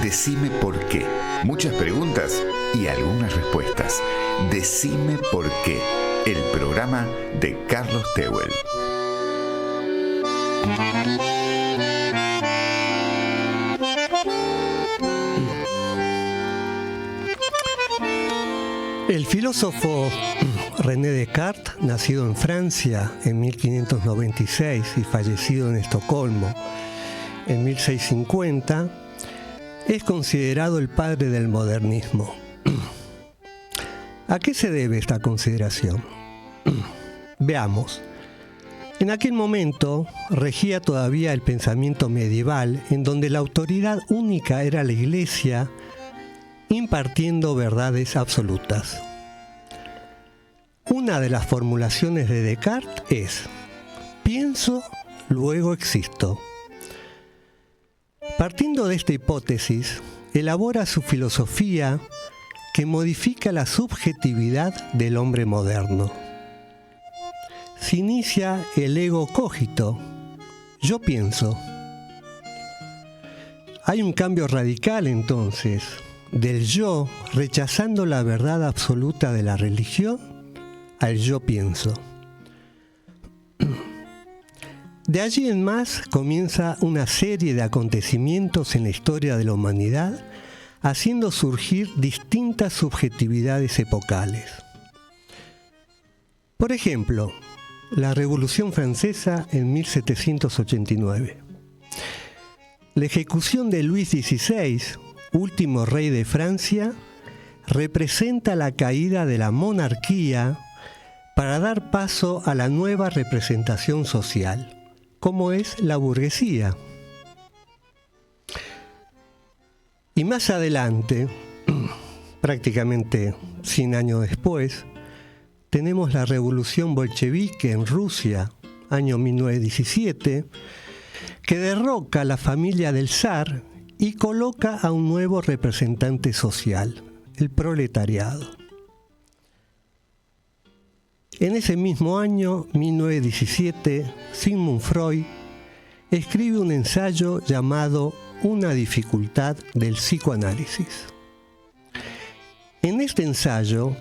Decime por qué. Muchas preguntas y algunas respuestas. Decime por qué. El programa de Carlos Tehuel. El filósofo René Descartes, nacido en Francia en 1596 y fallecido en Estocolmo en 1650, es considerado el padre del modernismo. ¿A qué se debe esta consideración? Veamos. En aquel momento regía todavía el pensamiento medieval, en donde la autoridad única era la Iglesia, impartiendo verdades absolutas. Una de las formulaciones de Descartes es: pienso, luego existo. Partiendo de esta hipótesis, elabora su filosofía que modifica la subjetividad del hombre moderno. Se inicia el ego cogito, yo pienso. Hay un cambio radical entonces, del yo rechazando la verdad absoluta de la religión al yo pienso. De allí en más comienza una serie de acontecimientos en la historia de la humanidad, haciendo surgir distintas subjetividades epocales. Por ejemplo, la Revolución Francesa en 1789. La ejecución de Luis XVI, último rey de Francia, representa la caída de la monarquía para dar paso a la nueva representación social, como es la burguesía. Y más adelante, prácticamente 100 años después, tenemos la revolución bolchevique en Rusia, año 1917, que derroca a la familia del zar y coloca a un nuevo representante social, el proletariado. En ese mismo año, 1917, Sigmund Freud escribe un ensayo llamado Una dificultad del psicoanálisis. En este ensayo,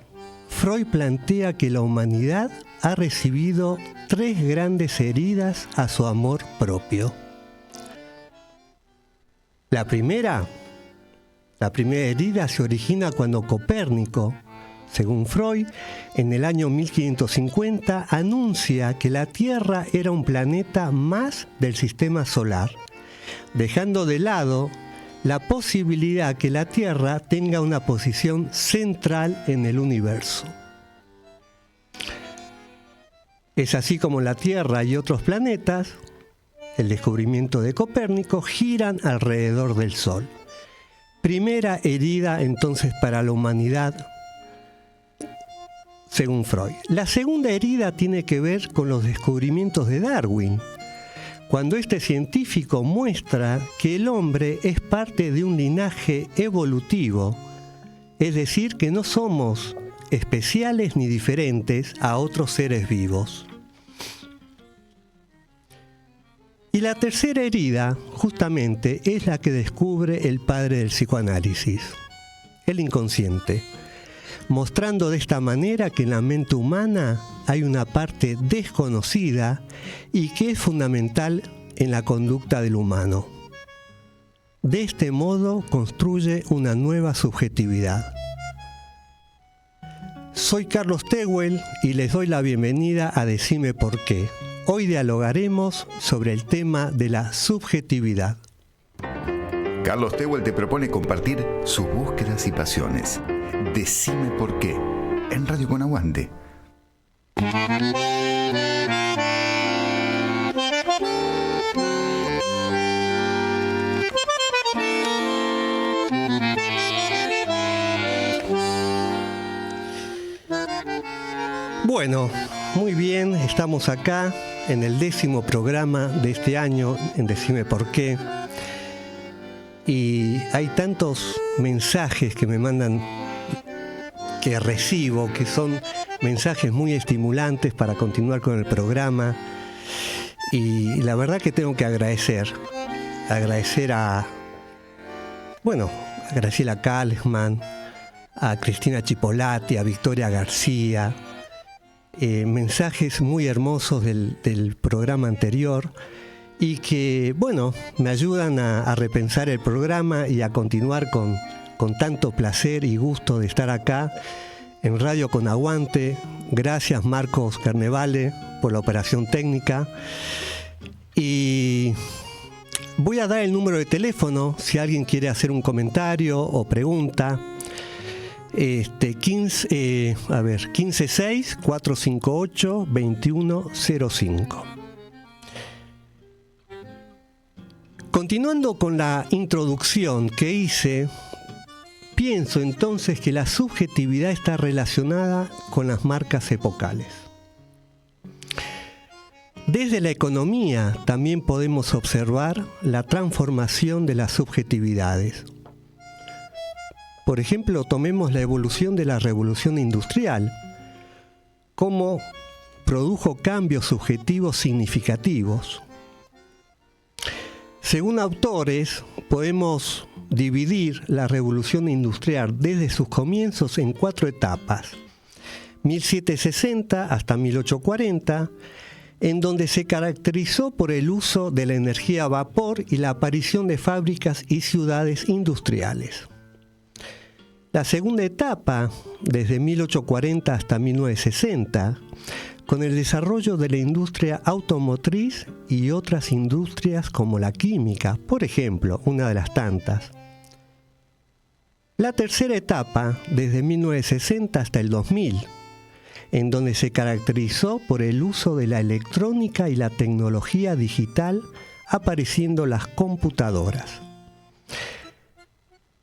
Freud plantea que la humanidad ha recibido 3 grandes heridas a su amor propio. La primera herida se origina cuando Copérnico, según Freud, en el año 1550 anuncia que la Tierra era un planeta más del sistema solar, dejando de lado la posibilidad que la Tierra tenga una posición central en el universo. Es así como la Tierra y otros planetas, el descubrimiento de Copérnico, giran alrededor del Sol. Primera herida entonces para la humanidad, según Freud. La segunda herida tiene que ver con los descubrimientos de Darwin, cuando este científico muestra que el hombre es parte de un linaje evolutivo, es decir, que no somos especiales ni diferentes a otros seres vivos. Y la tercera herida, justamente, es la que descubre el padre del psicoanálisis, el inconsciente, mostrando de esta manera que en la mente humana hay una parte desconocida y que es fundamental en la conducta del humano. De este modo construye una nueva subjetividad. Soy Carlos Tehuel y les doy la bienvenida a Decime por qué. Hoy dialogaremos sobre el tema de la subjetividad. Carlos Tehuel te propone compartir sus búsquedas y pasiones. Decime por qué, en Radio Con Aguante. Bueno, muy bien, estamos acá en el 10º programa de este año, en Decime por qué. Y hay tantos mensajes que me mandan, que recibo, que son mensajes muy estimulantes para continuar con el programa. Y la verdad que tengo que agradecer a bueno, a Graciela Kalsman, a Cristina Chipolati, a Victoria García, mensajes muy hermosos del programa anterior y que, bueno, me ayudan a repensar el programa y a continuar con tanto placer y gusto de estar acá en Radio Con Aguante. Gracias, Marcos Carnevale, por la operación técnica. Y voy a dar el número de teléfono si alguien quiere hacer un comentario o pregunta. 156-458-2105. Continuando con la introducción que hice, pienso entonces que la subjetividad está relacionada con las marcas epocales. Desde la economía también podemos observar la transformación de las subjetividades. Por ejemplo, tomemos la evolución de la revolución industrial, cómo produjo cambios subjetivos significativos. Según autores, podemos dividir la revolución industrial desde sus comienzos en 4 etapas: 1760 hasta 1840, en donde se caracterizó por el uso de la energía a vapor y la aparición de fábricas y ciudades industriales. La segunda etapa, desde 1840 hasta 1960, con el desarrollo de la industria automotriz y otras industrias como la química, por ejemplo, una de las tantas. La tercera etapa, desde 1960 hasta el 2000, en donde se caracterizó por el uso de la electrónica y la tecnología digital, apareciendo las computadoras.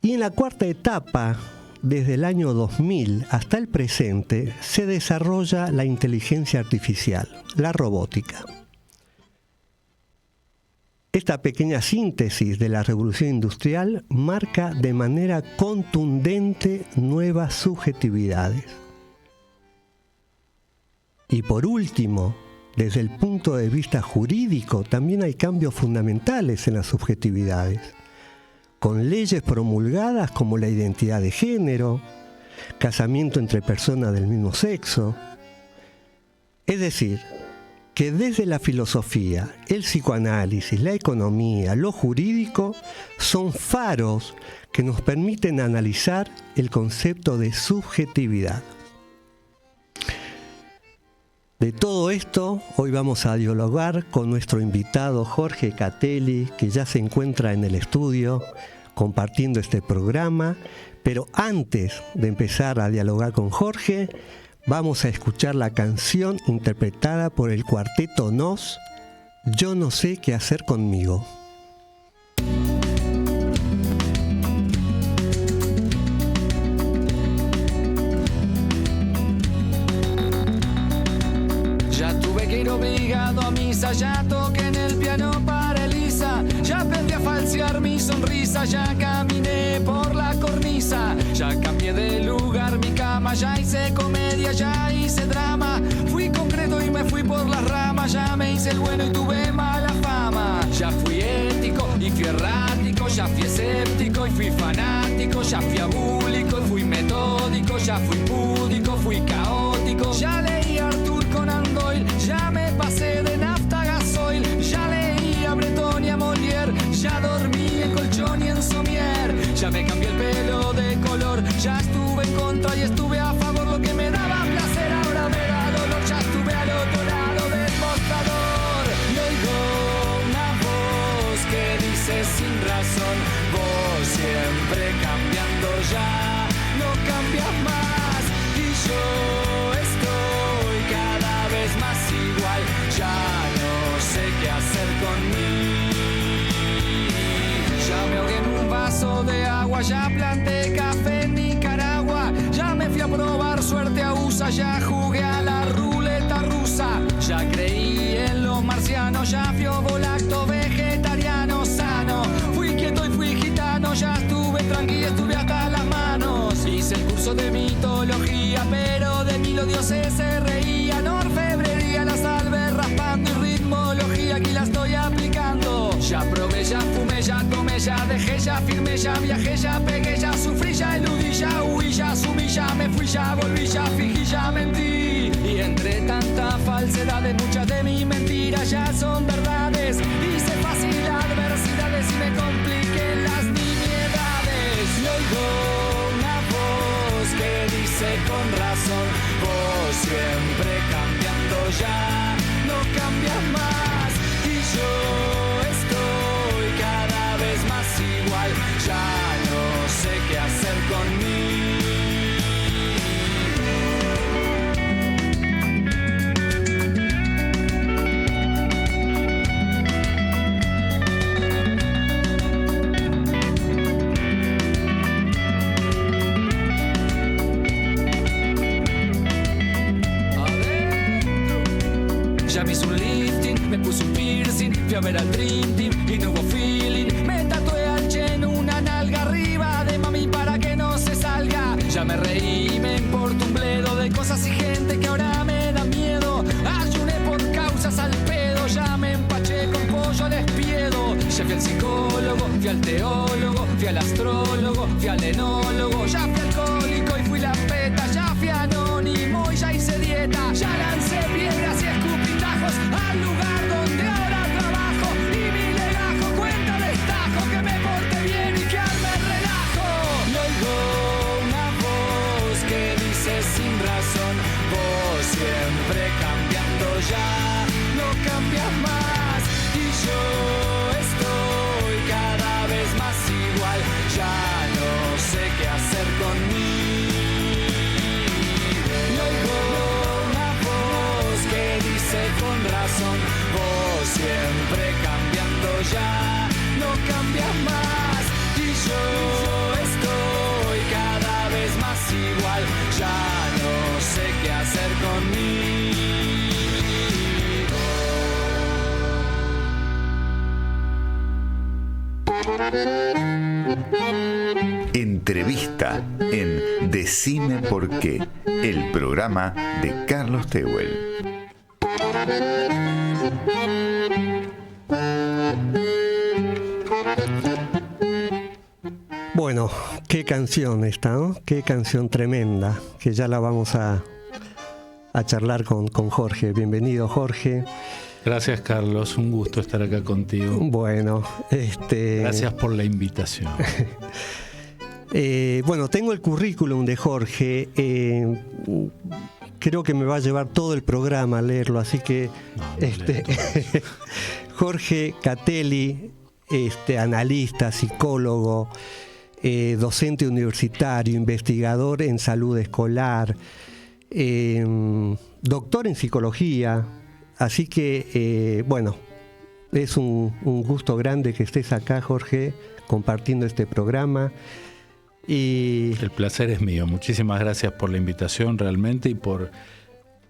Y en la cuarta etapa, desde el año 2000 hasta el presente, se desarrolla la inteligencia artificial, la robótica. Esta pequeña síntesis de la revolución industrial marca de manera contundente nuevas subjetividades. Y por último, desde el punto de vista jurídico, también hay cambios fundamentales en las subjetividades, con leyes promulgadas como la identidad de género, casamiento entre personas del mismo sexo. Es decir, que desde la filosofía, el psicoanálisis, la economía, lo jurídico, son faros que nos permiten analizar el concepto de subjetividad. De todo esto, hoy vamos a dialogar con nuestro invitado Jorge Catelli, que ya se encuentra en el estudio compartiendo este programa. Pero antes de empezar a dialogar con Jorge, vamos a escuchar la canción interpretada por el Cuarteto Nos, Yo no sé qué hacer conmigo. Obligado a misa, ya toqué en el piano para Elisa, ya aprendí a falsear mi sonrisa, ya caminé por la cornisa, ya cambié de lugar mi cama, ya hice comedia, ya hice drama, fui concreto y me fui por las ramas, ya me hice el bueno y tuve mala fama, ya fui ético y fui errático, ya fui escéptico y fui fanático, ya fui abúlico y fui metódico, ya fui púdico, fui caótico, ya leí a Arthur Conan Doyle, ya me pasé de nafta a gasoil, ya leí a Breton y a Molière, ya dormí en colchón y en somier, ya me cambié el pelo de color, ya estuve en contra y estuve a favor, lo que me daba placer ahora me da dolor, ya estuve al otro lado del mostrador y oigo una voz que dice sin razón, vos siempre cambiando ya, no cambias más y yo estoy cada vez más igual, ya no sé qué hacer conmigo, ya me ahogué en un vaso de agua, ya planté café en Nicaragua, ya me fui a probar suerte a USA, ya jugué a la ruleta rusa, ya creí en los marcianos, ya fui ovolacto vegetariano sano, fui quieto y fui gitano, ya estuve tranquilo, estuve hasta las manos, hice el curso de mitología, pero de mí los dioses se reían, orfebrería, la salve raspando y ritmología, aquí la estoy aplicando, ya probé, ya fumé, ya tomé, ya dejé, ya firmé, ya viajé, ya pegué, ya sufrí, ya eludí, ya huí, ya asumí, ya me fui, ya volví, ya fingí, ya mentí. Y entre tanta falsedad, muchas de mis mentiras ya son verdades. Hice fácil adversidades y me compliqué las nimiedades. Y oigo una voz que dice con razón: vos siempre cambiando, ya no cambias más. Y yo estoy cada vez más igual, ya no sé qué hacer conmigo. Ya me hice un lifting, me puse un piercing, fui a ver al Dream Team y no hubo feeling. Me tatué al Chen una nalga arriba de mami para que no se salga. Ya me reí, me importa un bledo de cosas y gente que ahora me da miedo. Ayuné por causas al pedo, ya me empaché con pollo al espiedo. Ya fui al psicólogo, fui al teólogo, fui al astrólogo, fui al enólogo. Ya fui alcohólico y fui la peta, ya fui anónimo y ya hice dieta. Ya lancé piedras y escupitajos al lugar donde ahora trabajo. Y mi legajo cuenta destajo que me porte bien y que arme relajo. Y oigo una voz que dice sin razón: vos siempre cambiando, ya no cambias más. Y yo estoy cada vez más igual, ya no sé qué hacer conmigo. Y oigo una voz que dice con razón: vos siempre cambiando, ya no cambias más. Y yo estoy cada vez más igual, ya no sé qué hacer conmigo. Entrevista en Decime por qué, el programa de Carlos Tehuel. Bueno, qué canción esta, ¿no? Qué canción tremenda, que ya la vamos a charlar con Jorge. Bienvenido, Jorge. Gracias, Carlos, un gusto estar acá contigo. Bueno, gracias por la invitación. Bueno, tengo el currículum de Jorge. Creo que me va a llevar todo el programa a leerlo, así que Jorge Catelli, analista, psicólogo, docente universitario, investigador en salud escolar, doctor en psicología. Así que, bueno, es un gusto grande que estés acá, Jorge, compartiendo este programa. Y el placer es mío. Muchísimas gracias por la invitación realmente y por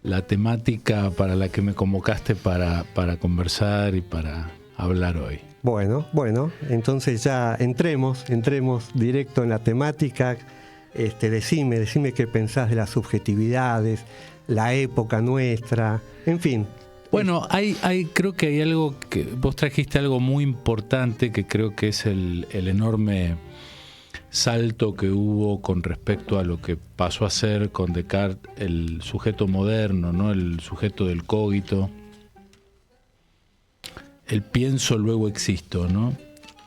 la temática para la que me convocaste para conversar y para hablar hoy. Bueno, entonces ya entremos directo en la temática. Decime qué pensás de las subjetividades, la época nuestra, en fin. Bueno, creo que hay algo que vos trajiste, algo muy importante que creo que es el enorme salto que hubo con respecto a lo que pasó a ser con Descartes el sujeto moderno, ¿no? El sujeto del cogito, el pienso luego existo, ¿no?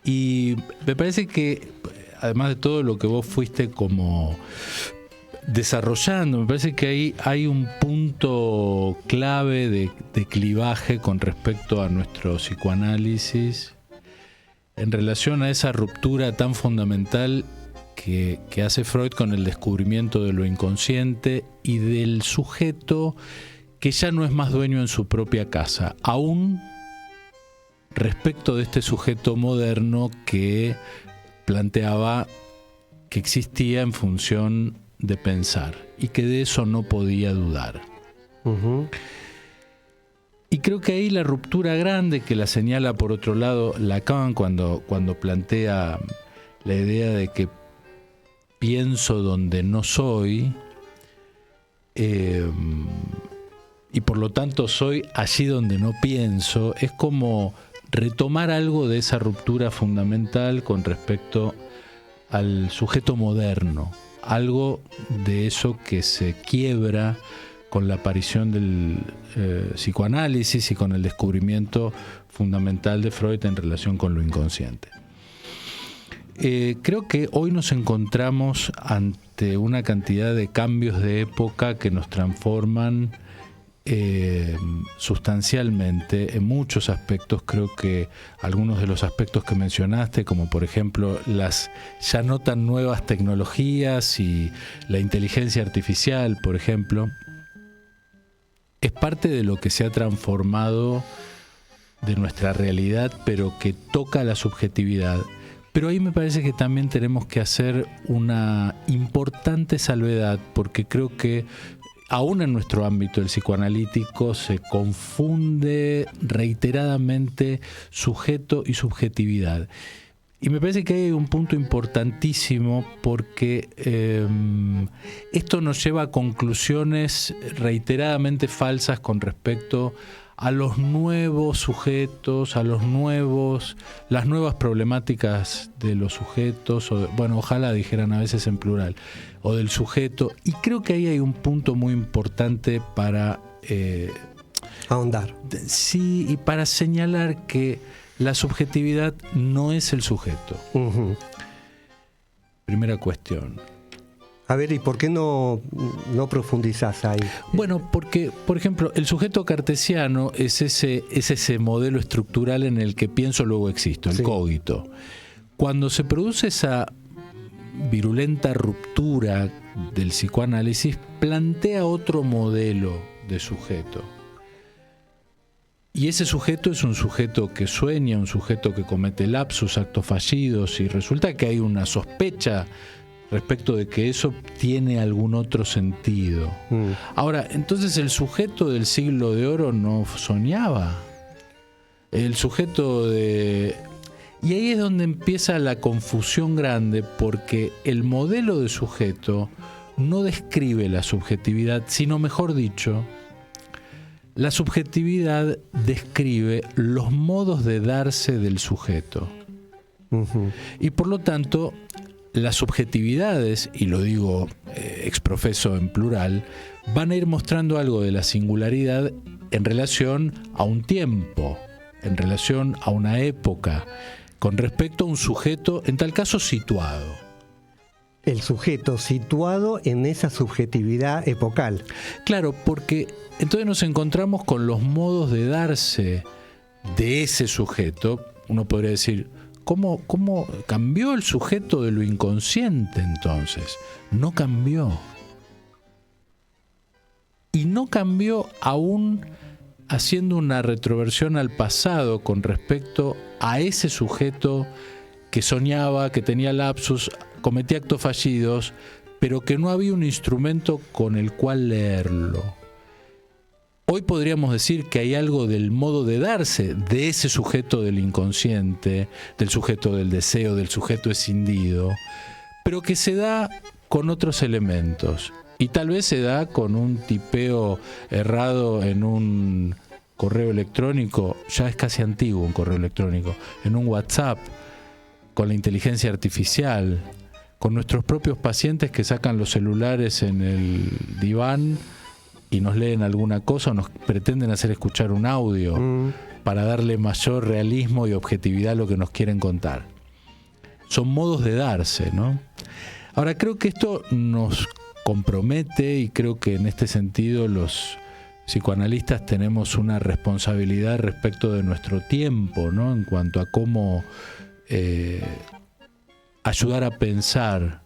Y me parece que además de todo lo que vos fuiste como desarrollando, me parece que ahí hay un punto clave de clivaje con respecto a nuestro psicoanálisis en relación a esa ruptura tan fundamental que hace Freud con el descubrimiento de lo inconsciente y del sujeto que ya no es más dueño en su propia casa, aún respecto de este sujeto moderno que planteaba que existía en función de pensar y que de eso no podía dudar. Uh-huh. Y creo que ahí la ruptura grande que la señala por otro lado Lacan cuando plantea la idea de que pienso donde no soy y por lo tanto soy allí donde no pienso, es como retomar algo de esa ruptura fundamental con respecto al sujeto moderno, algo de eso que se quiebra con la aparición del psicoanálisis y con el descubrimiento fundamental de Freud en relación con lo inconsciente. Creo que hoy nos encontramos ante una cantidad de cambios de época que nos transforman sustancialmente en muchos aspectos. Creo que algunos de los aspectos que mencionaste, como por ejemplo las ya no tan nuevas tecnologías y la inteligencia artificial, por ejemplo, es parte de lo que se ha transformado de nuestra realidad, pero que toca la subjetividad. Pero ahí me parece que también tenemos que hacer una importante salvedad, porque creo que aún en nuestro ámbito el psicoanalítico se confunde reiteradamente sujeto y subjetividad. Y me parece que hay un punto importantísimo, porque esto nos lleva a conclusiones reiteradamente falsas con respecto a los nuevos sujetos, a las nuevas problemáticas de los sujetos, ojalá dijeran a veces en plural, o del sujeto. Y creo que ahí hay un punto muy importante para ahondar. Sí, y para señalar que la subjetividad no es el sujeto. Uh-huh. Primera cuestión. A ver, ¿y por qué no profundizás ahí? Bueno, porque, por ejemplo, el sujeto cartesiano es ese modelo estructural en el que pienso, luego existo, el cogito. Cuando se produce esa virulenta ruptura del psicoanálisis, plantea otro modelo de sujeto. Y ese sujeto es un sujeto que sueña, un sujeto que comete lapsus, actos fallidos, y resulta que hay una sospecha respecto de que eso tiene algún otro sentido. Ahora, entonces el sujeto del siglo de oro no soñaba. El sujeto de... Y ahí es donde empieza la confusión grande, porque el modelo de sujeto no describe la subjetividad, sino, mejor dicho, la subjetividad describe los modos de darse del sujeto. Uh-huh. Y por lo tanto, las subjetividades, y lo digo exprofeso en plural, van a ir mostrando algo de la singularidad en relación a un tiempo, en relación a una época, con respecto a un sujeto, en tal caso, situado. El sujeto situado en esa subjetividad epocal. Claro, porque entonces nos encontramos con los modos de darse de ese sujeto. Uno podría decir, ¿cómo cambió el sujeto de lo inconsciente entonces? No cambió. Y no cambió aún haciendo una retroversión al pasado con respecto a ese sujeto que soñaba, que tenía lapsus, cometía actos fallidos, pero que no había un instrumento con el cual leerlo. Hoy podríamos decir que hay algo del modo de darse de ese sujeto del inconsciente, del sujeto del deseo, del sujeto escindido, pero que se da con otros elementos. Y tal vez se da con un tipeo errado en un correo electrónico, ya es casi antiguo un correo electrónico, en un WhatsApp, con la inteligencia artificial, con nuestros propios pacientes que sacan los celulares en el diván y nos leen alguna cosa o nos pretenden hacer escuchar un audio para darle mayor realismo y objetividad a lo que nos quieren contar. Son modos de darse, ¿no? Ahora, creo que esto nos compromete, y creo que en este sentido los psicoanalistas tenemos una responsabilidad respecto de nuestro tiempo, ¿no? En cuanto a cómo ayudar a pensar.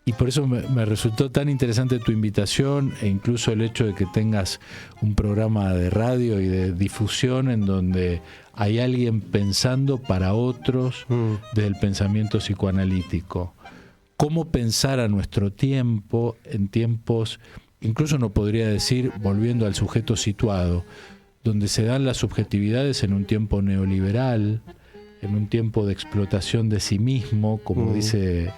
Y por eso me resultó tan interesante tu invitación, e incluso el hecho de que tengas un programa de radio y de difusión en donde hay alguien pensando para otros desde el pensamiento psicoanalítico. Cómo pensar a nuestro tiempo, en tiempos, incluso uno podría decir, volviendo al sujeto situado, donde se dan las subjetividades en un tiempo neoliberal, en un tiempo de explotación de sí mismo, como dice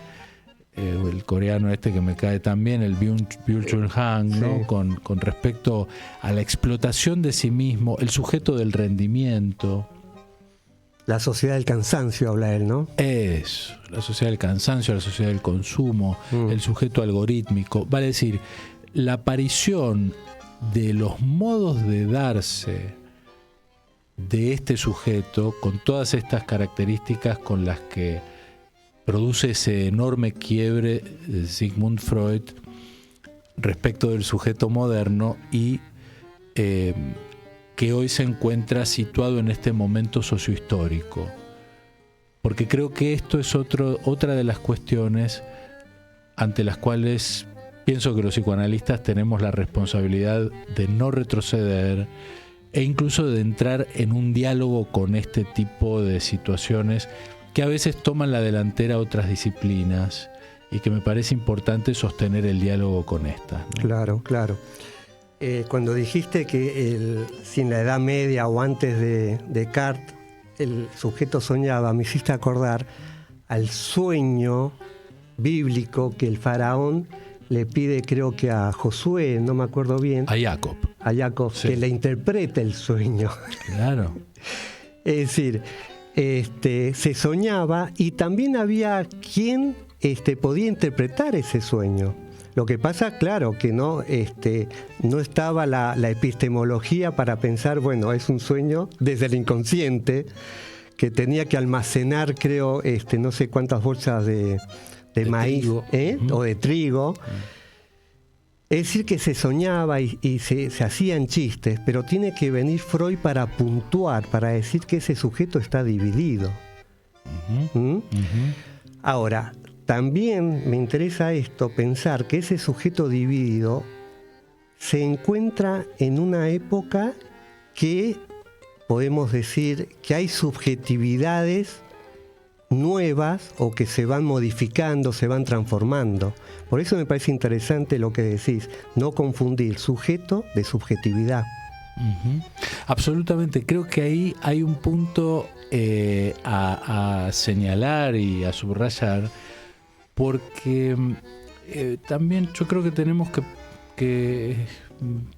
el coreano este que me cae tan bien, el Byung-Chul Han, ¿no? Con respecto a la explotación de sí mismo, el sujeto del rendimiento. La sociedad del cansancio, habla él, ¿no? Eso, la sociedad del cansancio, la sociedad del consumo, el sujeto algorítmico. Vale decir, la aparición de los modos de darse de este sujeto, con todas estas características con las que produce ese enorme quiebre de Sigmund Freud respecto del sujeto moderno y que hoy se encuentra situado en este momento sociohistórico. Porque creo que esto es otra de las cuestiones ante las cuales pienso que los psicoanalistas tenemos la responsabilidad de no retroceder e incluso de entrar en un diálogo con este tipo de situaciones que a veces toman la delantera a otras disciplinas y que me parece importante sostener el diálogo con estas, ¿no? Claro, claro. Cuando dijiste que si en la Edad Media o antes de Descartes el sujeto soñaba, me hiciste acordar al sueño bíblico que el faraón le pide, creo que a Josué, no me acuerdo bien. A Jacob. A Jacob, sí, que le interprete el sueño. Claro. Es decir, se soñaba y también había quien podía interpretar ese sueño. Lo que pasa, claro, que no estaba la epistemología para pensar, bueno, es un sueño desde el inconsciente, que tenía que almacenar, creo, no sé cuántas bolsas de maíz, trigo. O de trigo. Es decir, que se soñaba y se hacían chistes, pero tiene que venir Freud para puntuar, para decir que ese sujeto está dividido. Ahora, también me interesa pensar que ese sujeto dividido se encuentra en una época que podemos decir que hay subjetividades nuevas o que se van modificando, se van transformando. Por eso me parece interesante lo que decís, no confundir sujeto de subjetividad. Absolutamente, creo que ahí hay un punto a señalar y a subrayar, porque también yo creo que tenemos que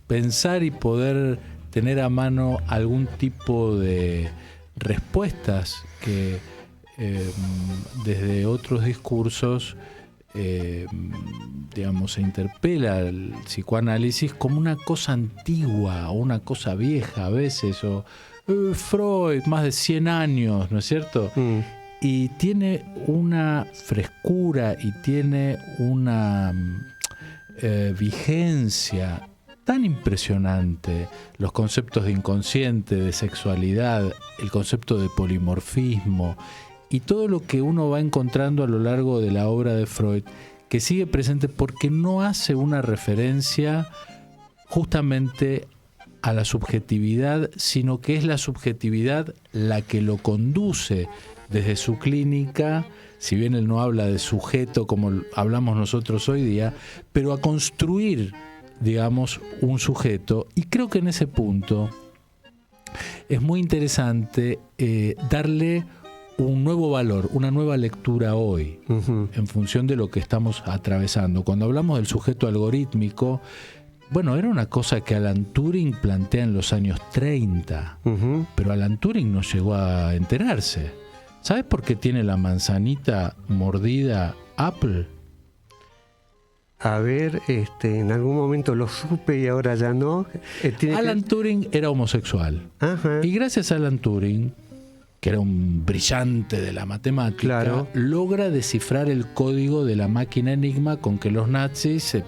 pensar y poder tener a mano algún tipo de respuestas que desde otros discursos digamos, se interpela el psicoanálisis como una cosa antigua o una cosa vieja a veces, o Freud, más de 100 años, ¿no es cierto? Y tiene una frescura y tiene una vigencia tan impresionante, los conceptos de inconsciente, de sexualidad, el concepto de polimorfismo y todo lo que uno va encontrando a lo largo de la obra de Freud, que sigue presente porque no hace una referencia justamente a la subjetividad, sino que es la subjetividad la que lo conduce desde su clínica, si bien él no habla de sujeto como hablamos nosotros hoy día, pero a construir, digamos, un sujeto. Y creo que en ese punto es muy interesante darle un nuevo valor, una nueva lectura hoy, en función de lo que estamos atravesando. Cuando hablamos del sujeto algorítmico, bueno, era una cosa que Alan Turing plantea en los años 30, pero Alan Turing no llegó a enterarse. ¿Sabes por qué tiene la manzanita mordida Apple? A ver, en algún momento lo supe y ahora ya no. Alan Turing era homosexual. Ajá. Y gracias a Alan Turing, que era un brillante de la matemática, claro, logra descifrar el código de la máquina Enigma con que los nazis se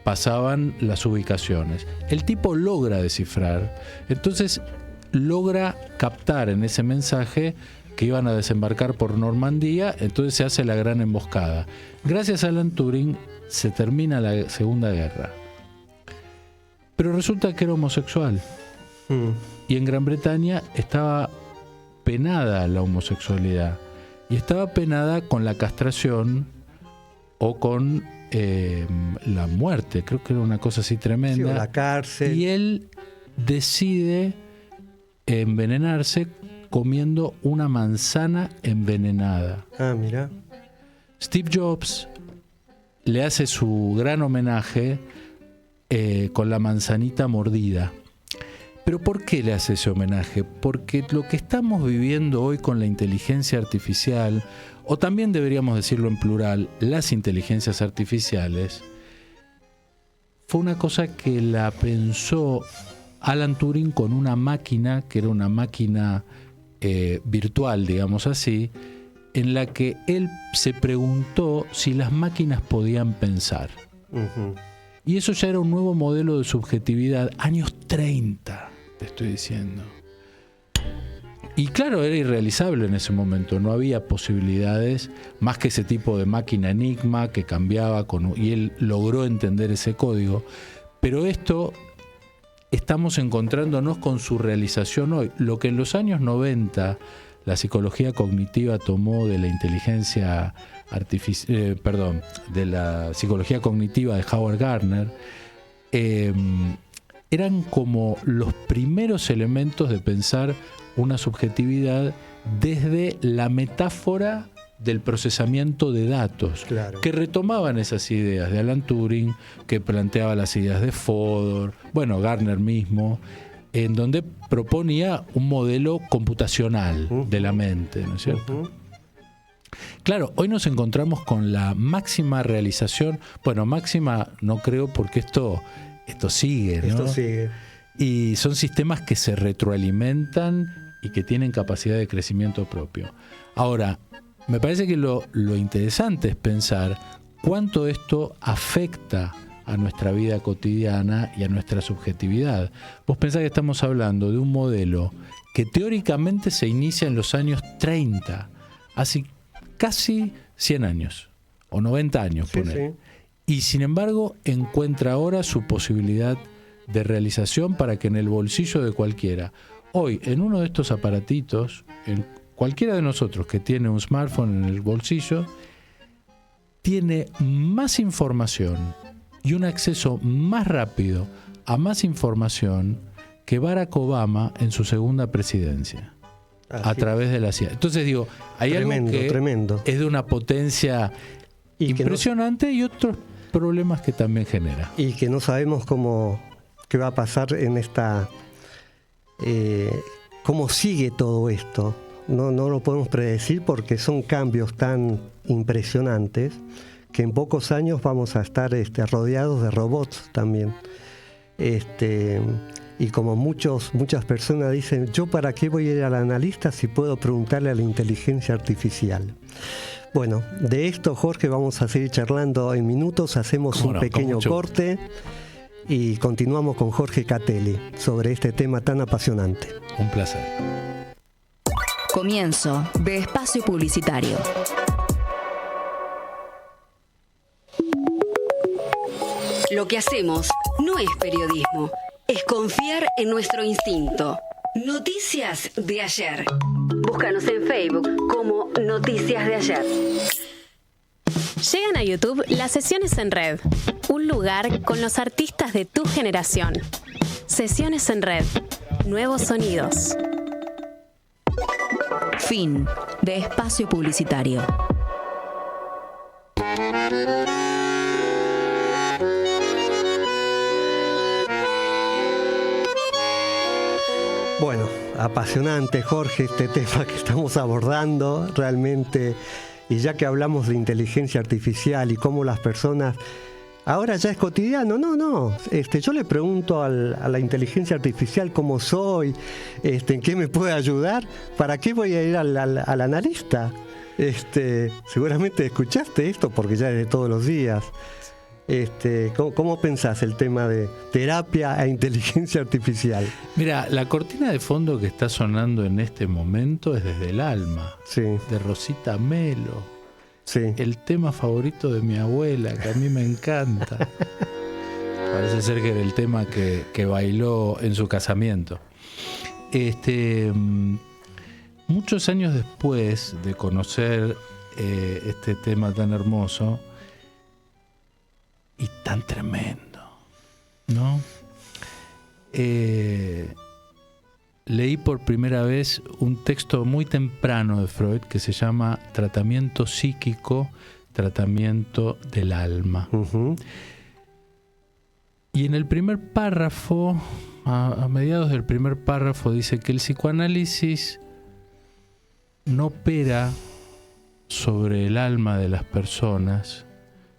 pasaban las ubicaciones. El tipo logra descifrar, entonces logra captar en ese mensaje que iban a desembarcar por Normandía, entonces se hace la gran emboscada. Gracias a Alan Turing se termina la Segunda Guerra. Pero resulta que era homosexual. Y en Gran Bretaña estaba penada la homosexualidad. Y estaba penada con la castración o con la muerte. Creo que era una cosa así tremenda. Sí, o la cárcel. Y él decide envenenarse comiendo una manzana envenenada. Ah, mira. Steve Jobs le hace su gran homenaje con la manzanita mordida. Pero ¿por qué le hace ese homenaje? Porque lo que estamos viviendo hoy con la inteligencia artificial, o también deberíamos decirlo en plural, las inteligencias artificiales, fue una cosa que la pensó Alan Turing con una máquina, que era una máquina virtual, digamos así, en la que él se preguntó si las máquinas podían pensar. Uh-huh. Y eso ya era un nuevo modelo de subjetividad, años 30, te estoy diciendo. Y claro, era irrealizable en ese momento, no había posibilidades más que ese tipo de máquina enigma que cambiaba y él logró entender ese código. Pero esto estamos encontrándonos con su realización hoy. Lo que en los años 90 la psicología cognitiva tomó de la inteligencia artificial, de la psicología cognitiva de Howard Gardner, eran como los primeros elementos de pensar una subjetividad desde la metáfora del procesamiento de datos, claro, que retomaban esas ideas de Alan Turing, que planteaba las ideas de Fodor, Gardner mismo, en donde proponía un modelo computacional de la mente, ¿no es cierto? Claro, hoy nos encontramos con la máxima realización, máxima no creo porque esto sigue, ¿no? Esto sigue. Y son sistemas que se retroalimentan y que tienen capacidad de crecimiento propio. Ahora, me parece que lo interesante es pensar cuánto esto afecta a nuestra vida cotidiana y a nuestra subjetividad. Vos pensás que estamos hablando de un modelo que teóricamente se inicia en los años 30, hace casi 100 años, o 90 años, poner. Sí. Y sin embargo encuentra ahora su posibilidad de realización para que en el bolsillo de cualquiera, hoy en uno de estos aparatitos, en cualquiera de nosotros que tiene un smartphone en el bolsillo, tiene más información y un acceso más rápido a más información que Barack Obama en su segunda presidencia. A través de la CIA. Entonces digo, hay algo que es de una potencia impresionante y otros problemas que también genera. Y que no sabemos qué va a pasar en esta... cómo sigue todo esto. No lo podemos predecir porque son cambios tan impresionantes que en pocos años vamos a estar rodeados de robots también. Y como muchas personas dicen, ¿yo para qué voy a ir al analista si puedo preguntarle a la inteligencia artificial? Bueno, de esto, Jorge, vamos a seguir charlando en minutos. Hacemos un pequeño corte y continuamos con Jorge Catelli sobre este tema tan apasionante. Un placer. Comienzo de espacio publicitario. Lo que hacemos no es periodismo, es confiar en nuestro instinto. Noticias de ayer. Búscanos en Facebook como Noticias de Ayer. Llegan a YouTube las Sesiones en Red, un lugar con los artistas de tu generación. Sesiones en Red, nuevos sonidos. Fin de espacio publicitario. Bueno, apasionante, Jorge, este tema que estamos abordando realmente. Y ya que hablamos de inteligencia artificial y cómo las personas... Ahora ya es cotidiano, no. Yo le pregunto a la inteligencia artificial cómo soy, en qué me puede ayudar, ¿para qué voy a ir al analista? Seguramente escuchaste esto porque ya es de todos los días. ¿Cómo pensás el tema de terapia e inteligencia artificial? Mira, la cortina de fondo que está sonando en este momento es Desde el Alma, sí, de Rosita Melo. Sí. El tema favorito de mi abuela, que a mí me encanta. Parece ser que era el tema que bailó en su casamiento. Muchos años después de conocer este tema tan hermoso y tan tremendo, ¿no? Leí por primera vez un texto muy temprano de Freud que se llama Tratamiento psíquico, tratamiento del alma. Uh-huh. Y en el primer párrafo a mediados del primer párrafo, dice que el psicoanálisis no opera sobre el alma de las personas,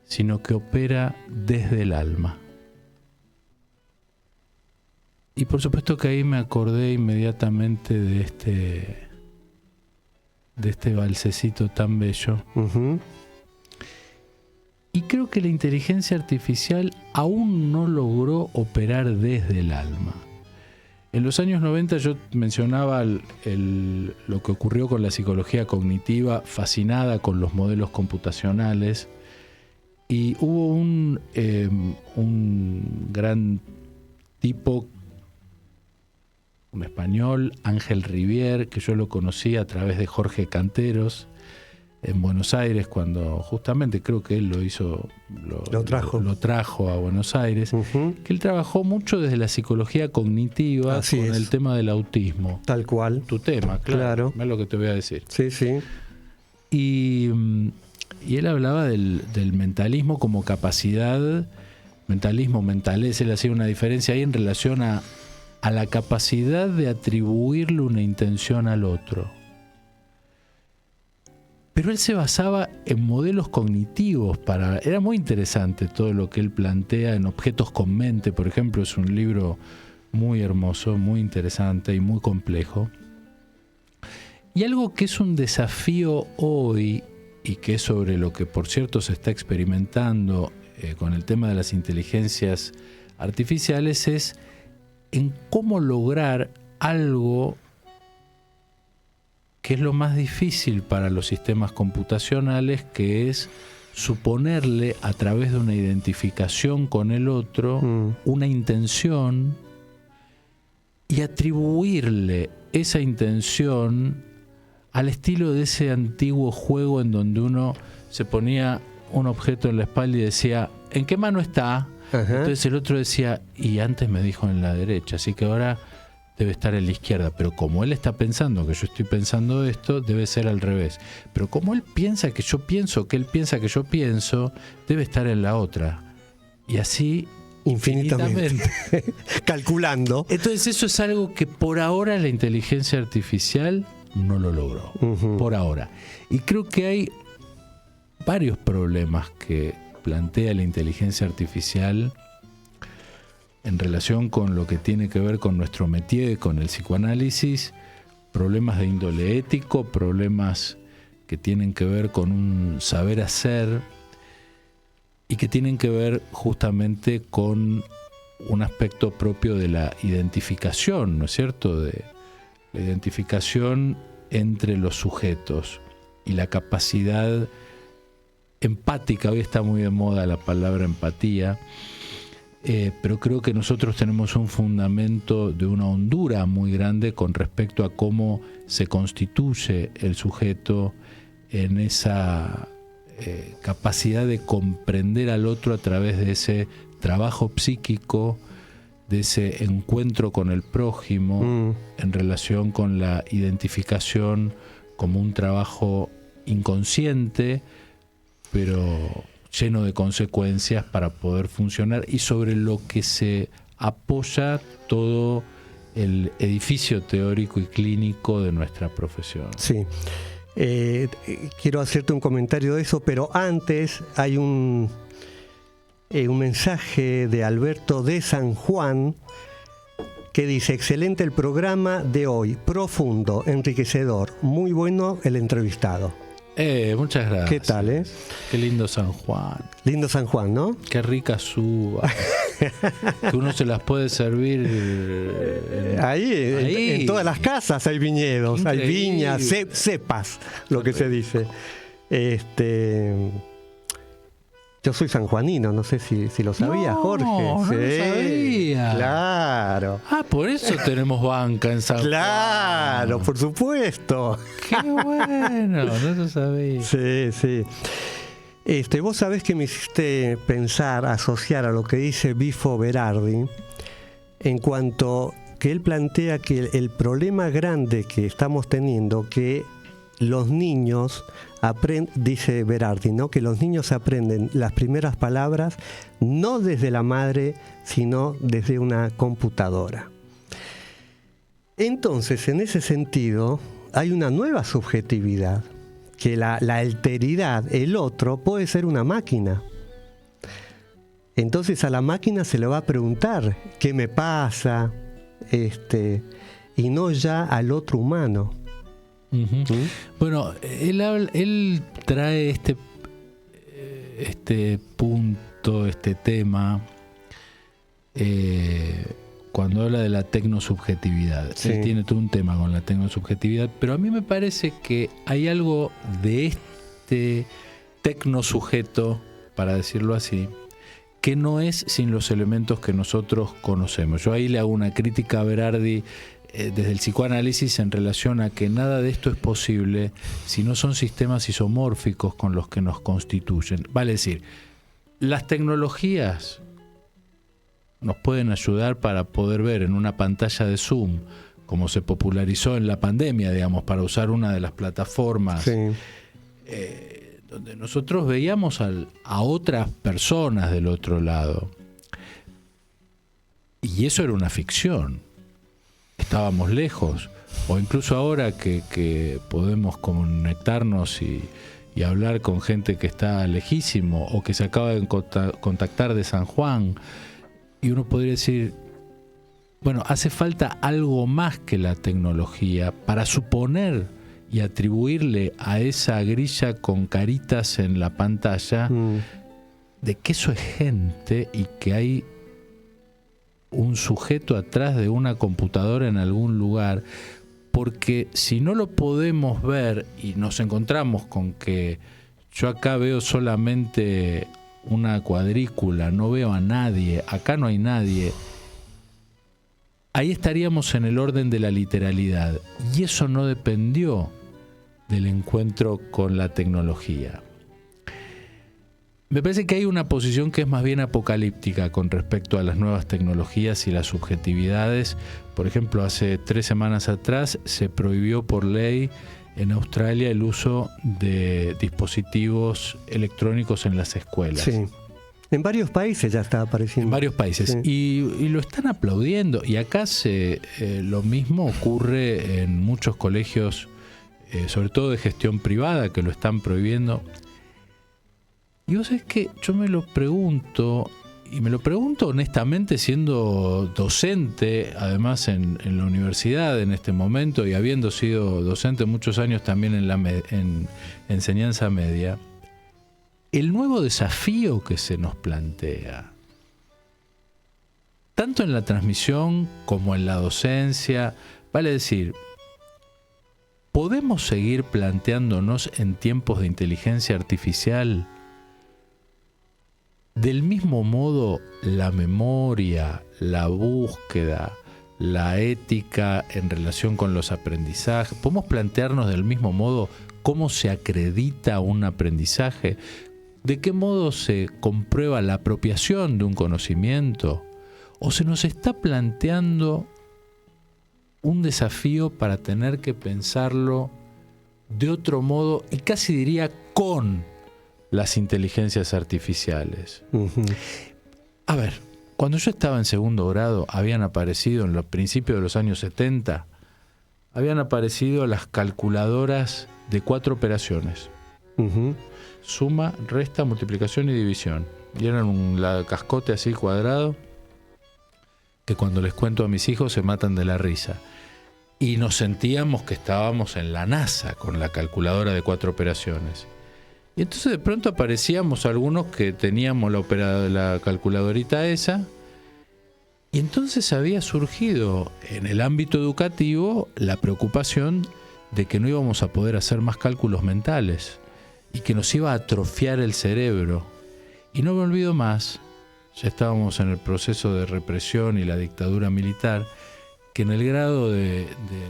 sino que opera desde el alma. Y por supuesto que ahí me acordé inmediatamente de este balsecito tan bello. Uh-huh. Y creo que la inteligencia artificial aún no logró operar desde el alma. En los años 90 yo mencionaba lo que ocurrió con la psicología cognitiva, fascinada con los modelos computacionales, y hubo un gran tipo, un español, Ángel Rivière, que yo lo conocí a través de Jorge Canteros en Buenos Aires, cuando justamente creo que él lo trajo a Buenos Aires, uh-huh. Que él trabajó mucho desde la psicología cognitiva. Así con el tema del autismo. Tal cual. Tu tema, claro. Es lo que te voy a decir. Sí, sí. Y él hablaba del mentalismo como capacidad, mentalez, él hacía una diferencia ahí en relación a la capacidad de atribuirle una intención al otro. Pero él se basaba en modelos cognitivos. Era muy interesante todo lo que él plantea en Objetos con Mente, por ejemplo. Es un libro muy hermoso, muy interesante y muy complejo. Y algo que es un desafío hoy, y que es sobre lo que por cierto se está experimentando con el tema de las inteligencias artificiales, es en cómo lograr algo que es lo más difícil para los sistemas computacionales, que es suponerle a través de una identificación con el otro una intención y atribuirle esa intención al estilo de ese antiguo juego en donde uno se ponía un objeto en la espalda y decía, ¿en qué mano está? Ajá. Entonces el otro decía, y antes me dijo en la derecha, así que ahora debe estar en la izquierda, pero como él está pensando que yo estoy pensando esto, debe ser al revés. Pero como él piensa que yo pienso, que él piensa que yo pienso, debe estar en la otra. Y así infinitamente. Calculando. Entonces eso es algo que por ahora la inteligencia artificial no lo logró. Uh-huh. Por ahora. Y creo que hay varios problemas que plantea la inteligencia artificial en relación con lo que tiene que ver con nuestro métier, con el psicoanálisis, problemas de índole ético, problemas que tienen que ver con un saber hacer y que tienen que ver justamente con un aspecto propio de la identificación, ¿no es cierto?, de la identificación entre los sujetos y la capacidad empática. Hoy está muy de moda la palabra empatía. Pero creo que nosotros tenemos un fundamento de una hondura muy grande con respecto a cómo se constituye el sujeto en esa capacidad de comprender al otro a través de ese trabajo psíquico, de ese encuentro con el prójimo, en relación con la identificación como un trabajo inconsciente, pero lleno de consecuencias para poder funcionar, y sobre lo que se apoya todo el edificio teórico y clínico de nuestra profesión. Sí, quiero hacerte un comentario de eso, pero antes hay un mensaje de Alberto de San Juan que dice: excelente el programa de hoy, profundo, enriquecedor, muy bueno el entrevistado. Muchas gracias. ¿Qué tal, Qué lindo San Juan. Lindo San Juan, ¿no? Qué ricas uvas. Que uno se las puede servir ahí. En todas las casas hay viñedos, increíble. Hay viñas, cepas, lo que se dice. Yo soy sanjuanino, no sé si lo sabías, Jorge. No sí, lo sabía. Claro. Por eso tenemos banca en San Juan. Claro, por supuesto. Qué bueno, no lo sabía. Sí. Vos sabés que me hiciste pensar, asociar a lo que dice Bifo Berardi, en cuanto que él plantea que el problema grande que estamos teniendo, que los niños dice Berardi, ¿no?, que los niños aprenden las primeras palabras no desde la madre, sino desde una computadora. Entonces, en ese sentido, hay una nueva subjetividad, que la alteridad, el otro, puede ser una máquina. Entonces a la máquina se le va a preguntar qué me pasa, y no ya al otro humano. Uh-huh. ¿Mm? Bueno, él trae este punto, este tema, cuando habla de la tecnosubjetividad. Sí. Él tiene todo un tema con la tecnosubjetividad, pero a mí me parece que hay algo de este tecnosujeto, para decirlo así, que no es sin los elementos que nosotros conocemos. Yo ahí le hago una crítica a Berardi desde el psicoanálisis en relación a que nada de esto es posible si no son sistemas isomórficos con los que nos constituyen. Vale decir, las tecnologías nos pueden ayudar para poder ver en una pantalla de Zoom, como se popularizó en la pandemia, digamos, para usar una de las plataformas, sí, donde nosotros veíamos a otras personas del otro lado. Y eso era una ficción. Estábamos lejos. O incluso ahora que podemos conectarnos y hablar con gente que está lejísimo o que se acaba de contactar de San Juan. Y uno podría decir, bueno, hace falta algo más que la tecnología para suponer y atribuirle a esa grilla con caritas en la pantalla de que eso es gente y que hay un sujeto atrás de una computadora en algún lugar, porque si no lo podemos ver y nos encontramos con que yo acá veo solamente una cuadrícula, no veo a nadie, acá no hay nadie, ahí estaríamos en el orden de la literalidad, y eso no dependió del encuentro con la tecnología. Me parece que hay una posición que es más bien apocalíptica con respecto a las nuevas tecnologías y las subjetividades. Por ejemplo, hace 3 semanas atrás se prohibió por ley en Australia el uso de dispositivos electrónicos en las escuelas. Sí. En varios países ya está apareciendo. En varios países. Sí. Y lo están aplaudiendo. Y acá lo mismo ocurre en muchos colegios, sobre todo de gestión privada, que lo están prohibiendo. Y vos sabés que yo me lo pregunto, y me lo pregunto honestamente siendo docente, además en la universidad en este momento, y habiendo sido docente muchos años también en enseñanza media, el nuevo desafío que se nos plantea, tanto en la transmisión como en la docencia, vale decir, ¿podemos seguir planteándonos en tiempos de inteligencia artificial del mismo modo la memoria, la búsqueda, la ética en relación con los aprendizajes? ¿Podemos plantearnos del mismo modo cómo se acredita un aprendizaje? ¿De qué modo se comprueba la apropiación de un conocimiento? ¿O se nos está planteando un desafío para tener que pensarlo de otro modo y casi diría con las inteligencias artificiales? Uh-huh. A ver, cuando yo estaba en segundo grado habían aparecido en los principios de los años 70, habían aparecido las calculadoras de 4 operaciones. Uh-huh. Suma, resta, multiplicación y división. Y eran un cascote así cuadrado que cuando les cuento a mis hijos se matan de la risa. Y nos sentíamos que estábamos en la NASA con la calculadora de 4 operaciones. Y entonces de pronto aparecíamos algunos que teníamos la calculadorita esa, y entonces había surgido en el ámbito educativo la preocupación de que no íbamos a poder hacer más cálculos mentales y que nos iba a atrofiar el cerebro. Y no me olvido más, ya estábamos en el proceso de represión y la dictadura militar, que en el grado de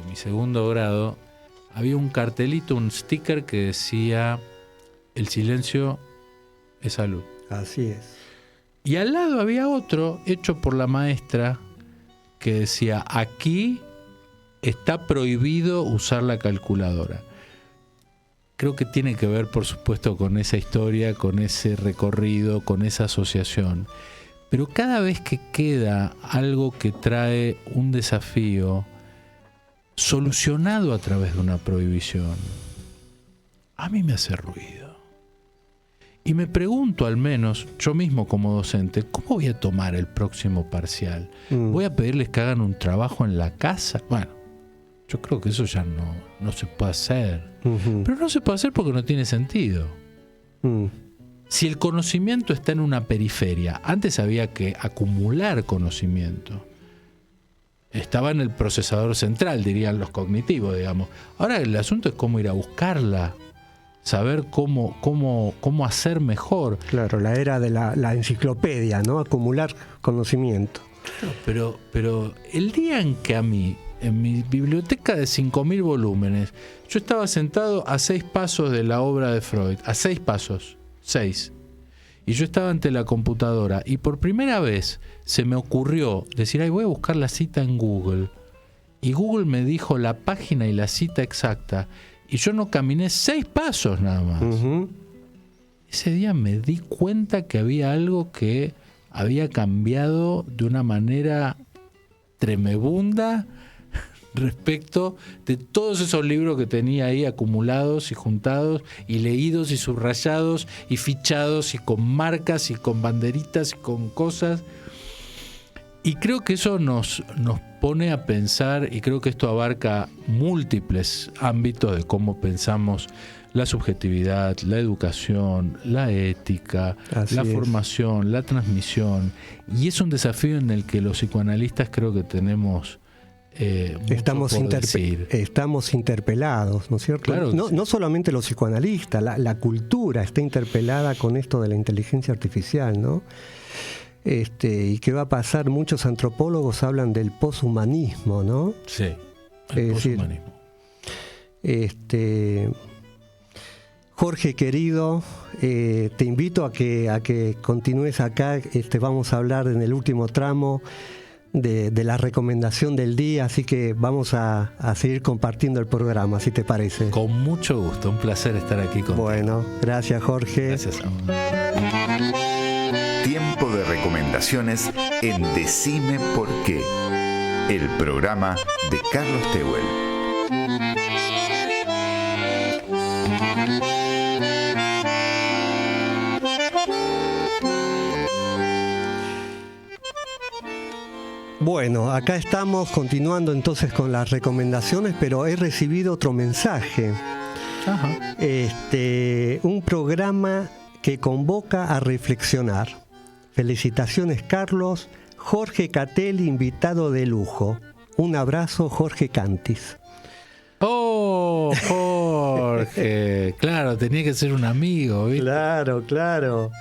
mi segundo grado había un cartelito, un sticker que decía: el silencio es salud. Así es. Y al lado había otro hecho por la maestra que decía: aquí está prohibido usar la calculadora. Creo que tiene que ver, por supuesto, con esa historia, con ese recorrido, con esa asociación. Pero cada vez que queda algo que trae un desafío, solucionado a través de una prohibición, a mí me hace ruido. Y me pregunto, al menos, yo mismo como docente, ¿cómo voy a tomar el próximo parcial? ¿Voy a pedirles que hagan un trabajo en la casa? Bueno, yo creo que eso ya no se puede hacer. Pero no se puede hacer porque no tiene sentido. Si el conocimiento está en una periferia, antes había que acumular conocimiento. Estaba en el procesador central, dirían los cognitivos, digamos. Ahora el asunto es cómo ir a buscarla, saber cómo hacer mejor. Claro, la era de la enciclopedia, ¿no? Acumular conocimiento. Claro, pero el día en que a mí, en mi biblioteca de 5.000 volúmenes, yo estaba sentado a 6 pasos de la obra de Freud, a 6 pasos, 6. Y yo estaba ante la computadora y por primera vez se me ocurrió decir, voy a buscar la cita en Google. Y Google me dijo la página y la cita exacta. Y yo no caminé 6 pasos nada más. Ese día me di cuenta que había algo que había cambiado de una manera tremebunda respecto de todos esos libros que tenía ahí acumulados y juntados y leídos y subrayados y fichados y con marcas y con banderitas y con cosas. Y creo que eso nos pone a pensar, y creo que esto abarca múltiples ámbitos de cómo pensamos la subjetividad, la educación, la ética, la formación, la transmisión. Y es un desafío en el que los psicoanalistas creo que tenemos estamos interpelados, ¿no es cierto? Claro, no solamente los psicoanalistas, la cultura está interpelada con esto de la inteligencia artificial, ¿no? Y qué va a pasar, muchos antropólogos hablan del poshumanismo, ¿no? Sí, el poshumanismo. Jorge querido, te invito a que continúes acá. Vamos a hablar en el último tramo de la recomendación del día, así que vamos a seguir compartiendo el programa, si te parece. Con mucho gusto, un placer estar aquí contigo. Bueno, gracias Jorge. Gracias a vos. Tiempo de recomendaciones en Decime por qué, el programa de Carlos Tehuel. Bueno, acá estamos continuando entonces con las recomendaciones, pero he recibido otro mensaje. Ajá. Un programa que convoca a reflexionar. Felicitaciones, Carlos. Jorge Catelli, invitado de lujo. Un abrazo, Jorge Cantis. ¡Oh, Jorge! Claro, tenía que ser un amigo, ¿viste? Claro.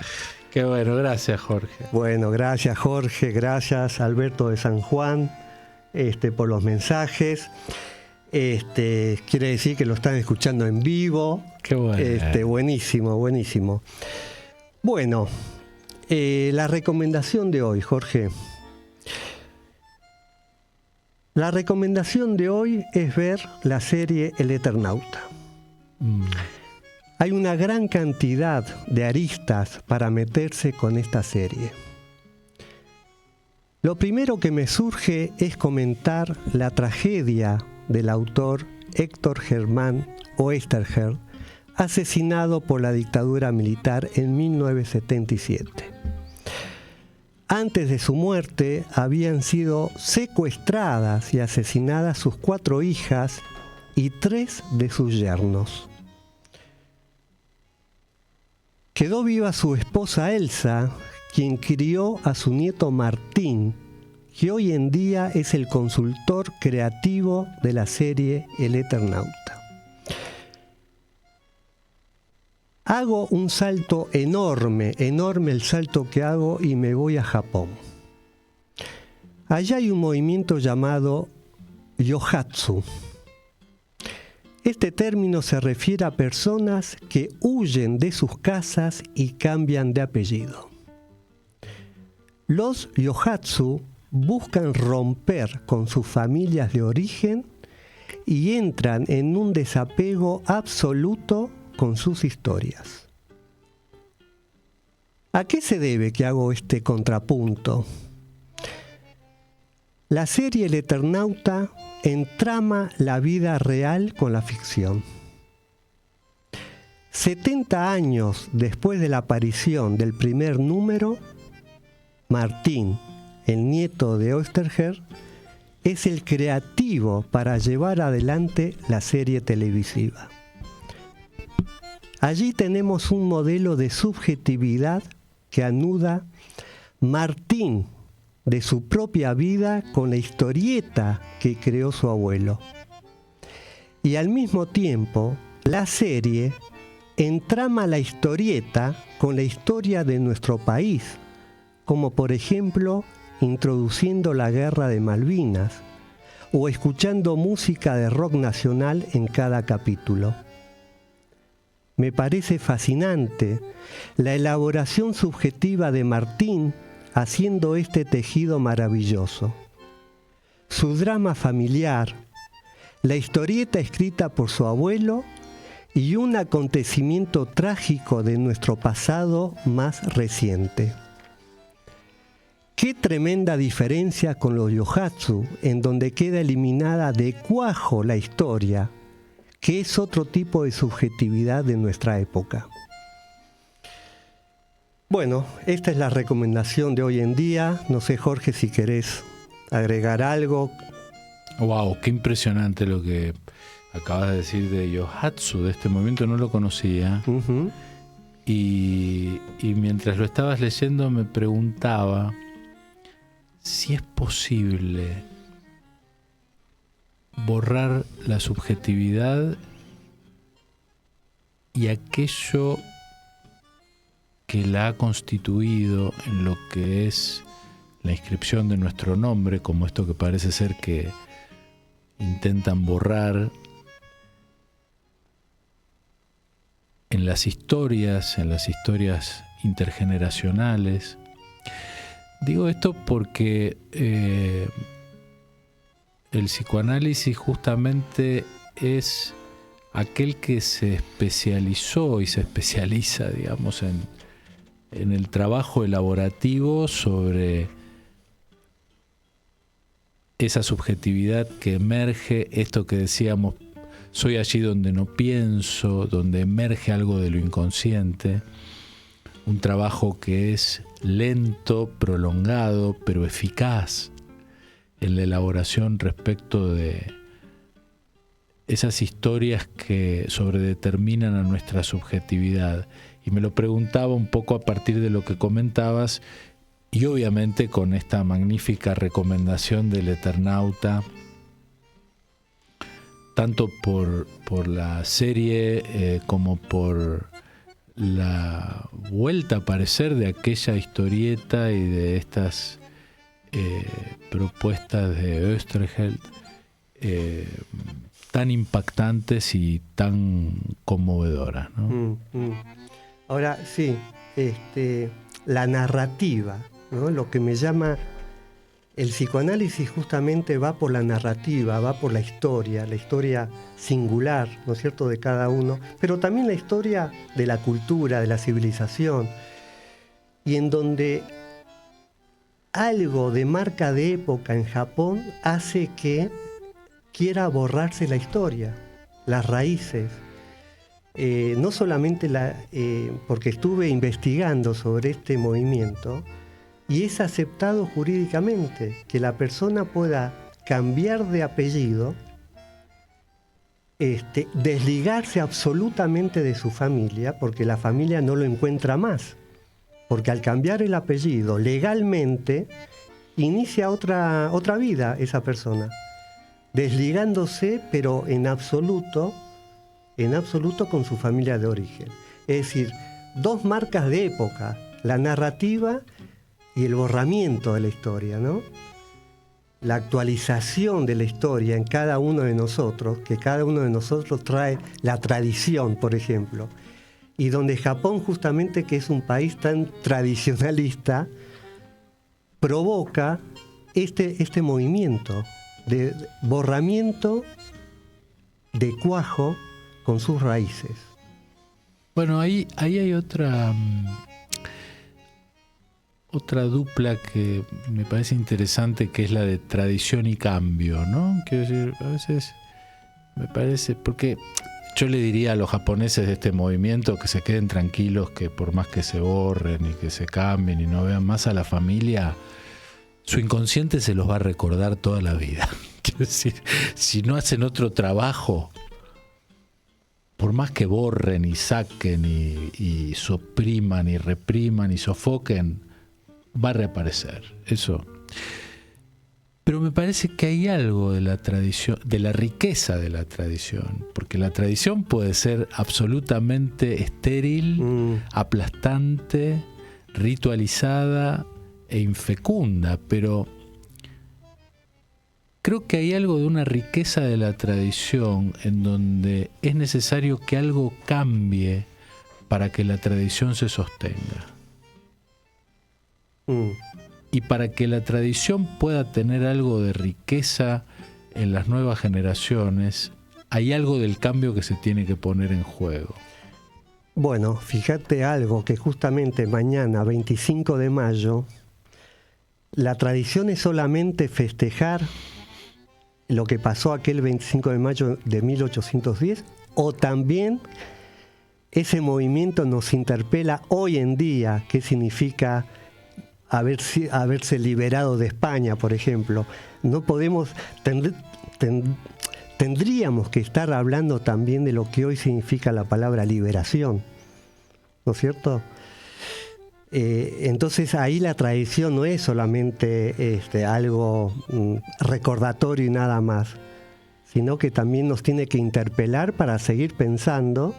Qué bueno, gracias Jorge. Bueno, gracias Jorge, gracias Alberto de San Juan por los mensajes. Quiere decir que lo están escuchando en vivo. Qué bueno. Buenísimo. Bueno, la recomendación de hoy, Jorge. La recomendación de hoy es ver la serie El Eternauta. Hay una gran cantidad de aristas para meterse con esta serie. Lo primero que me surge es comentar la tragedia del autor Héctor Germán Oesterheld, asesinado por la dictadura militar en 1977. Antes de su muerte habían sido secuestradas y asesinadas sus 4 hijas y 3 de sus yernos. Quedó viva su esposa Elsa, quien crió a su nieto Martín, que hoy en día es el consultor creativo de la serie El Eternauta. Hago un salto enorme el salto que hago y me voy a Japón. Allá hay un movimiento llamado Yohatsu. Este término se refiere a personas que huyen de sus casas y cambian de apellido. Los Yohatsu buscan romper con sus familias de origen y entran en un desapego absoluto con sus historias. ¿A qué se debe que hago este contrapunto? La serie El Eternauta entrama la vida real con la ficción. 70 años después de la aparición del primer número, Martín, el nieto de Oesterheld, es el creativo para llevar adelante la serie televisiva. Allí tenemos un modelo de subjetividad que anuda Martín de su propia vida con la historieta que creó su abuelo. Y al mismo tiempo, la serie entrama la historieta con la historia de nuestro país, como por ejemplo introduciendo la Guerra de Malvinas o escuchando música de rock nacional en cada capítulo. Me parece fascinante la elaboración subjetiva de Martín haciendo este tejido maravilloso. Su drama familiar, la historieta escrita por su abuelo y un acontecimiento trágico de nuestro pasado más reciente. Qué tremenda diferencia con los yohatsu, en donde queda eliminada de cuajo la historia, que es otro tipo de subjetividad de nuestra época. Bueno, esta es la recomendación de hoy en día. No sé, Jorge, si querés agregar algo. Wow, qué impresionante lo que acabas de decir de yohatsu, de este movimiento, no lo conocía. Uh-huh. Y mientras lo estabas leyendo me preguntaba si es posible borrar la subjetividad y aquello que la ha constituido en lo que es la inscripción de nuestro nombre, como esto que parece ser que intentan borrar en las historias intergeneracionales. Digo esto porque el psicoanálisis justamente es aquel que se especializó y se especializa, digamos, en el trabajo elaborativo sobre esa subjetividad que emerge, esto que decíamos, soy allí donde no pienso, donde emerge algo de lo inconsciente, un trabajo que es lento, prolongado, pero eficaz en la elaboración respecto de esas historias que sobredeterminan a nuestra subjetividad. Y me lo preguntaba un poco a partir de lo que comentabas y obviamente con esta magnífica recomendación del Eternauta, tanto por la serie como por la vuelta a aparecer de aquella historieta y de estas propuestas de Oesterheld tan impactantes y tan conmovedoras, ¿no? Ahora sí, la narrativa, ¿no? Lo que me llama el psicoanálisis justamente va por la narrativa, va por la historia singular, ¿no es cierto?, de cada uno, pero también la historia de la cultura, de la civilización, y en donde algo de marca de época en Japón hace que quiera borrarse la historia, las raíces. No solamente porque estuve investigando sobre este movimiento y es aceptado jurídicamente que la persona pueda cambiar de apellido, desligarse absolutamente de su familia, porque la familia no lo encuentra más, porque al cambiar el apellido legalmente inicia otra vida esa persona, desligándose pero en absoluto con su familia de origen. Es decir, dos marcas de época, la narrativa y el borramiento de la historia, ¿no? La actualización de la historia en cada uno de nosotros, que cada uno de nosotros trae la tradición, por ejemplo, y donde Japón, justamente, que es un país tan tradicionalista, provoca este movimiento de borramiento, de cuajo con sus raíces. Bueno, ahí hay otra otra dupla que me parece interesante, que es la de tradición y cambio, ¿no? Quiero decir, a veces me parece, porque yo le diría a los japoneses de este movimiento que se queden tranquilos, que por más que se borren y que se cambien y no vean más a la familia, su inconsciente se los va a recordar toda la vida. Quiero decir, si no hacen otro trabajo, por más que borren y saquen y supriman y repriman y sofoquen, va a reaparecer. Eso. Pero me parece que hay algo de la tradición, de la riqueza de la tradición, porque la tradición puede ser absolutamente estéril, aplastante, ritualizada e infecunda, pero creo que hay algo de una riqueza de la tradición en donde es necesario que algo cambie para que la tradición se sostenga. Y para que la tradición pueda tener algo de riqueza en las nuevas generaciones, hay algo del cambio que se tiene que poner en juego. Bueno, fíjate algo, que justamente mañana, 25 de mayo, la tradición es solamente festejar lo que pasó aquel 25 de mayo de 1810, o también ese movimiento nos interpela hoy en día, qué significa haberse liberado de España, por ejemplo. No podemos, tendríamos que estar hablando también de lo que hoy significa la palabra liberación, ¿no es cierto? Entonces ahí la tradición no es solamente algo recordatorio y nada más, sino que también nos tiene que interpelar para seguir pensando,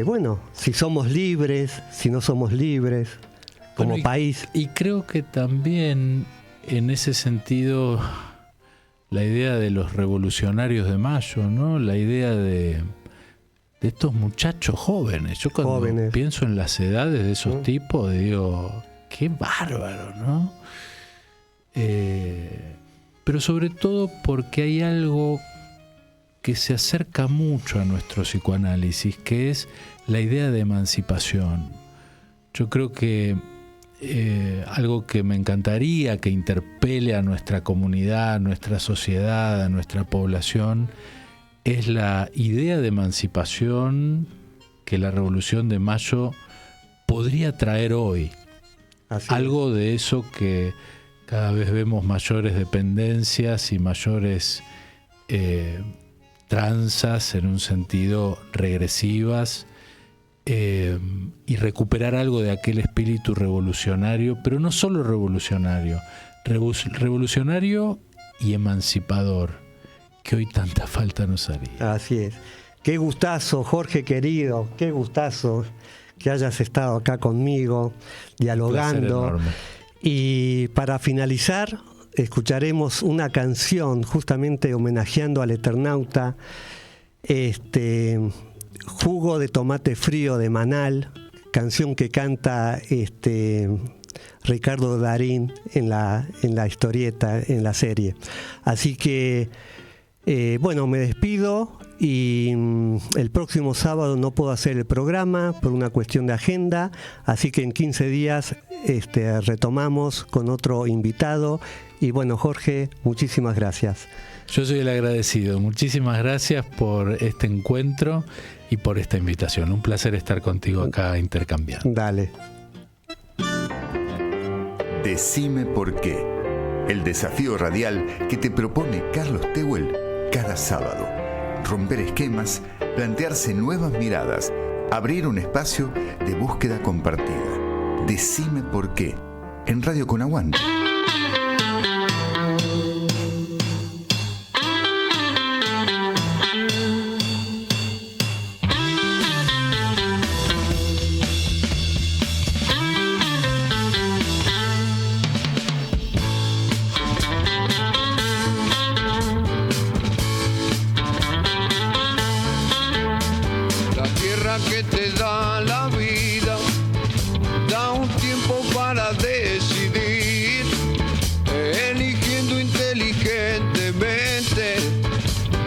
bueno, si somos libres, si no somos libres, como país. Y creo que también en ese sentido la idea de los revolucionarios de mayo, ¿no? La idea de estos muchachos jóvenes. Yo cuando pienso en las edades de esos tipos, digo, qué bárbaro, ¿no? Pero sobre todo porque hay algo que se acerca mucho a nuestro psicoanálisis, que es la idea de emancipación. Yo creo que algo que me encantaría que interpele a nuestra comunidad, a nuestra sociedad, a nuestra población, es la idea de emancipación que la Revolución de Mayo podría traer hoy. Algo de eso que cada vez vemos mayores dependencias y mayores tranzas, en un sentido regresivas, y recuperar algo de aquel espíritu revolucionario, pero no solo revolucionario, revolucionario y emancipador, que hoy tanta falta nos haría. Así es. Qué gustazo, Jorge querido, qué gustazo que hayas estado acá conmigo, dialogando. Y para finalizar, escucharemos una canción justamente homenajeando al Eternauta, Jugo de tomate frío de Manal, canción que canta Ricardo Darín en la historieta, en la serie. Así que, bueno, me despido y el próximo sábado no puedo hacer el programa por una cuestión de agenda, así que en 15 días retomamos con otro invitado. Y bueno, Jorge, muchísimas gracias. Yo soy el agradecido. Muchísimas gracias por este encuentro y por esta invitación. Un placer estar contigo acá intercambiando. Dale. Decime por qué. El desafío radial que te propone Carlos Tehuel cada sábado. Romper esquemas, plantearse nuevas miradas, abrir un espacio de búsqueda compartida. Decime por qué. En Radio Con Aguante. Que te da la vida, da un tiempo para decidir, eligiendo inteligentemente,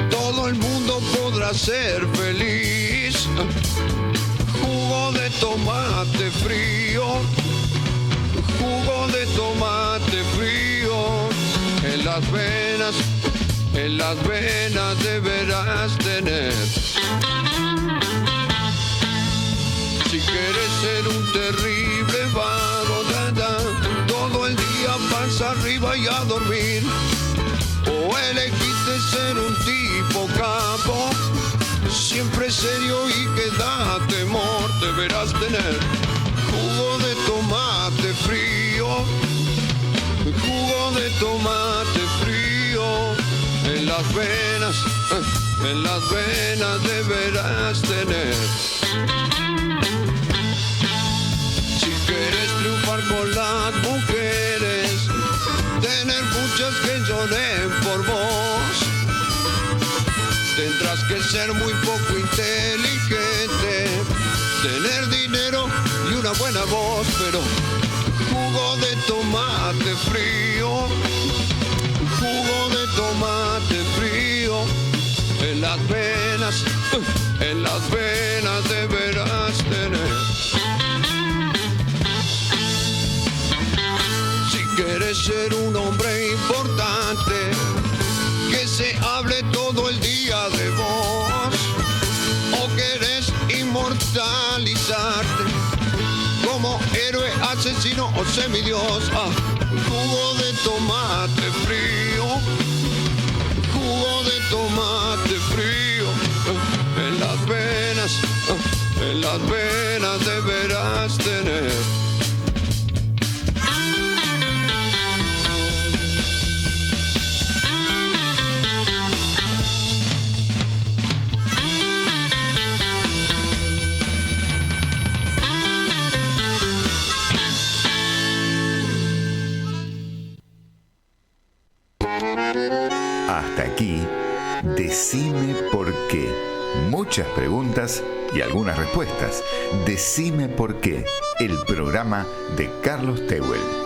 todo el mundo podrá ser feliz. Jugo de tomate frío, en las venas deberás tener. Si quieres ser un terrible vago, todo el día vas arriba y a dormir. O elegiste ser un tipo capo, siempre serio y que da temor, deberás tener jugo de tomate frío, jugo de tomate frío, en las venas deberás tener. Si quieres triunfar con las mujeres, tener muchas que lloren por vos, tendrás que ser muy poco inteligente, tener dinero y una buena voz, pero jugo de tomate frío, jugo de tomate frío, en las venas deberás tener. Si quieres ser un hombre importante, que se hable todo el día de vos, o querés inmortalizarte como héroe, asesino o semidios, jugo de tomate frío, jugo de tomate frío, en las venas deberás tener. Hasta aquí, Decime por qué. Muchas preguntas y algunas respuestas. Decime por qué, el programa de Carlos Tehuel.